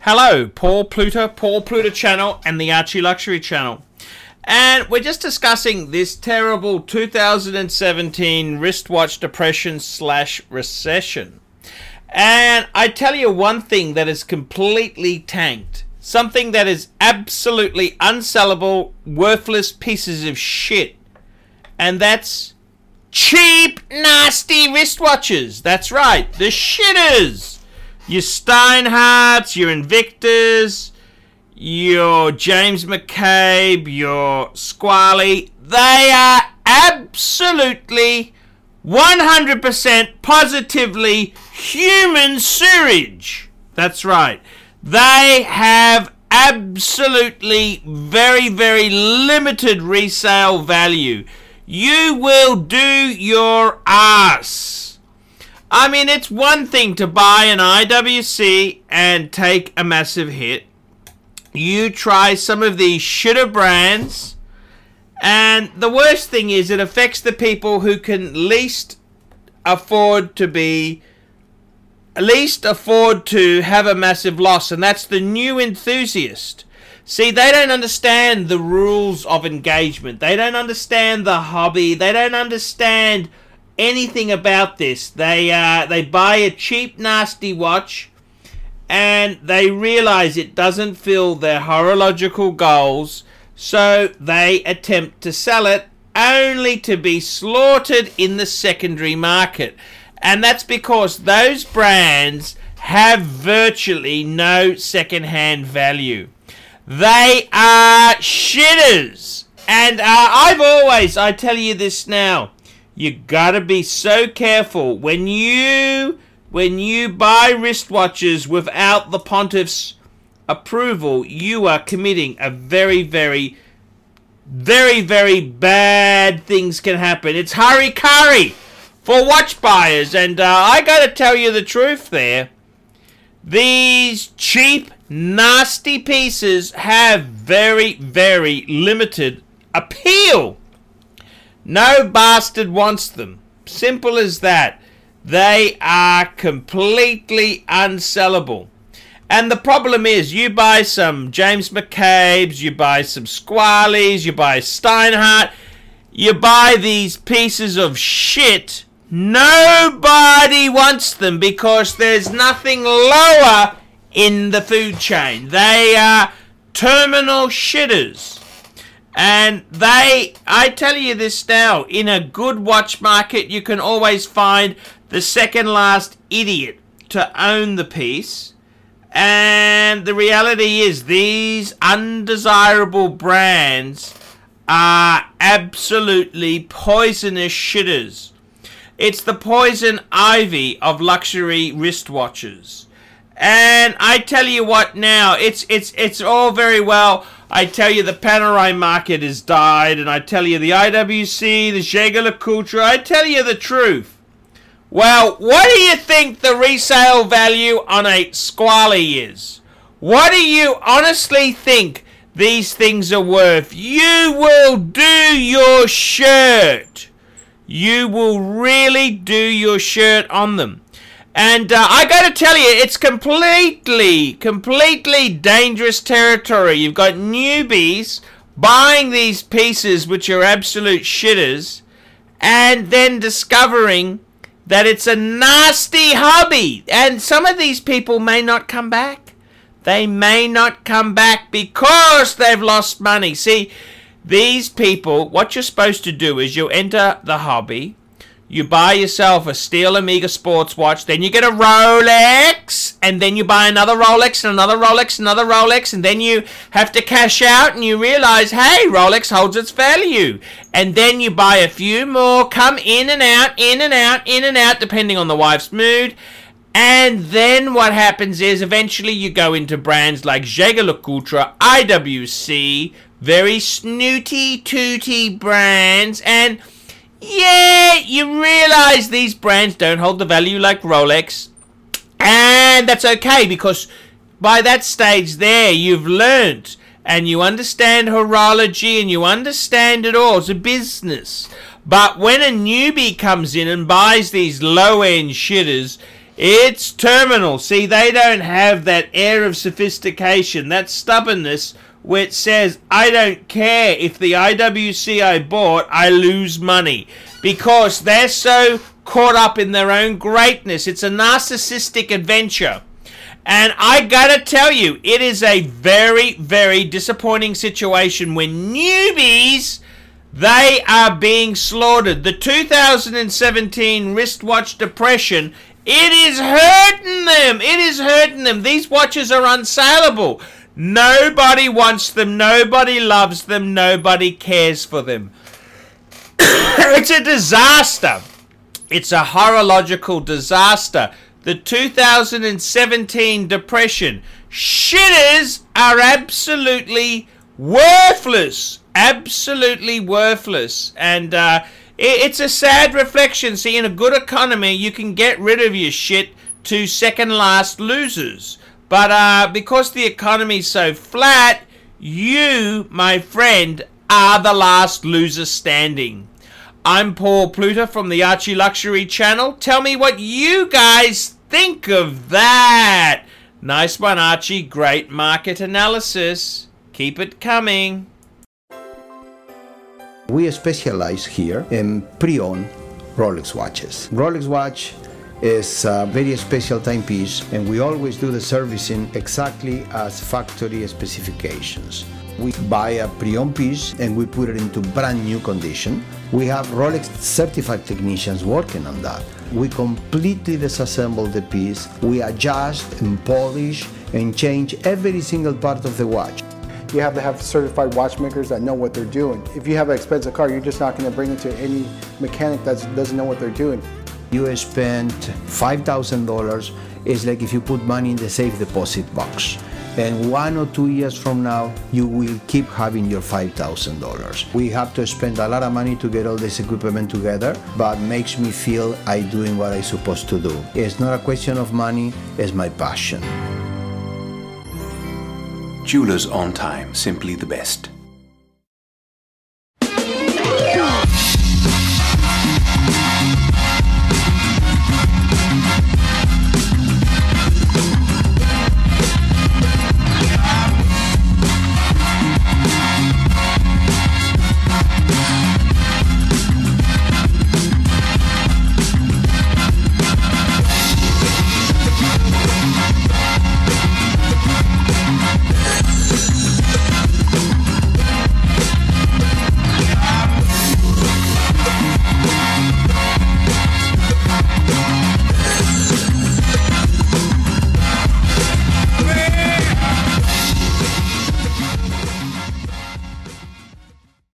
Hello, Paul Pluta channel and the Archie Luxury channel. And we're just discussing this terrible 2017 wristwatch depression / recession. And I tell you one thing that is completely tanked. Something that is absolutely unsellable, worthless pieces of shit. And that's cheap, nasty wristwatches. That's right, the shitters. Your Steinhardts, your Invictus, your James McCabe, your Squally, they are absolutely 100% positively human sewage. That's right. They have absolutely very, very limited resale value. You will do your ass. I mean, it's one thing to buy an IWC and take a massive hit. You try some of these shitter brands, and the worst thing is it affects the people who can least afford to have a massive loss, and that's the new enthusiast. See, they don't understand the rules of engagement. They don't understand the hobby. They don't understand anything about this. They buy a cheap, nasty watch, and they realize it doesn't fill their horological goals, so they attempt to sell it, only to be slaughtered in the secondary market. And that's because those brands have virtually no second-hand value. They are shitters. And I tell you this now, you gotta be so careful when you buy wristwatches without the pontiff's approval. You are committing a very, very, very, very bad things can happen. It's harikari for watch buyers, and I gotta tell you the truth there. These cheap, nasty pieces have very, very limited appeal. No bastard wants them. Simple as that. They are completely unsellable. And the problem is, you buy some James McCabe's, you buy some Squallies, you buy Steinhardt, you buy these pieces of shit. Nobody wants them because there's nothing lower in the food chain. They are terminal shitters. And I tell you this now, in a good watch market, you can always find the second last idiot to own the piece. And the reality is, these undesirable brands are absolutely poisonous shitters. It's the poison ivy of luxury wristwatches. And I tell you what now, it's all very well. I tell you the Panerai market has died, and I tell you the IWC, the Jaeger-LeCoultre, I tell you the truth. Well, what do you think the resale value on a Squally is? What do you honestly think these things are worth? You will do your shirt. You will really do your shirt on them. And I got to tell you, it's completely dangerous territory. You've got newbies buying these pieces, which are absolute shitters, and then discovering that it's a nasty hobby. And some of these people may not come back. They may not come back because they've lost money. See, these people, what you're supposed to do is you enter the hobby. You buy yourself a Steel Omega sports watch, then you get a Rolex, and then you buy another Rolex, and another Rolex, another Rolex, and then you have to cash out, and you realize, hey, Rolex holds its value. And then you buy a few more, come in and out, in and out, in and out, depending on the wife's mood. And then what happens is, eventually you go into brands like Jaeger-LeCoultre, IWC, very snooty, tooty brands, and yeah, you realize these brands don't hold the value like Rolex. And that's okay, because by that stage there, you've learnt and you understand horology and you understand it all. It's a business. But when a newbie comes in and buys these low-end shitters, It's terminal. See, they don't have that air of sophistication, that stubbornness, where it says, I don't care if the IWC I bought, I lose money. Because they're so caught up in their own greatness. It's a narcissistic adventure. And I gotta tell you, it is a very, very disappointing situation when newbies, they are being slaughtered. The 2017 wristwatch depression, it is hurting them. It is hurting them. These watches are unsaleable. Nobody wants them. Nobody loves them. Nobody cares for them. It's a disaster. It's a horological disaster. The 2017 depression. Shitters are absolutely worthless. Absolutely worthless. And it's a sad reflection. See, in a good economy, you can get rid of your shit to second last losers. But because the economy's so flat, you, my friend, are the last loser standing. I'm Paul Pluta from the Archie Luxury channel. Tell me what you guys think of that. Nice one, Archie. Great market analysis. Keep it coming. We specialize here in pre-owned Rolex watches. Rolex watch is a very special timepiece, and we always do the servicing exactly as factory specifications. We buy a pre-owned piece and we put it into brand new condition. We have Rolex certified technicians working on that. We completely disassemble the piece. We adjust and polish and change every single part of the watch. You have to have certified watchmakers that know what they're doing. If you have an expensive car, you're just not going to bring it to any mechanic that doesn't know what they're doing. You spend $5,000, it's like if you put money in the safe deposit box. And 1 or 2 years from now, you will keep having your $5,000. We have to spend a lot of money to get all this equipment together, but makes me feel I'm doing what I'm supposed to do. It's not a question of money, it's my passion. Jewelers on time, simply the best.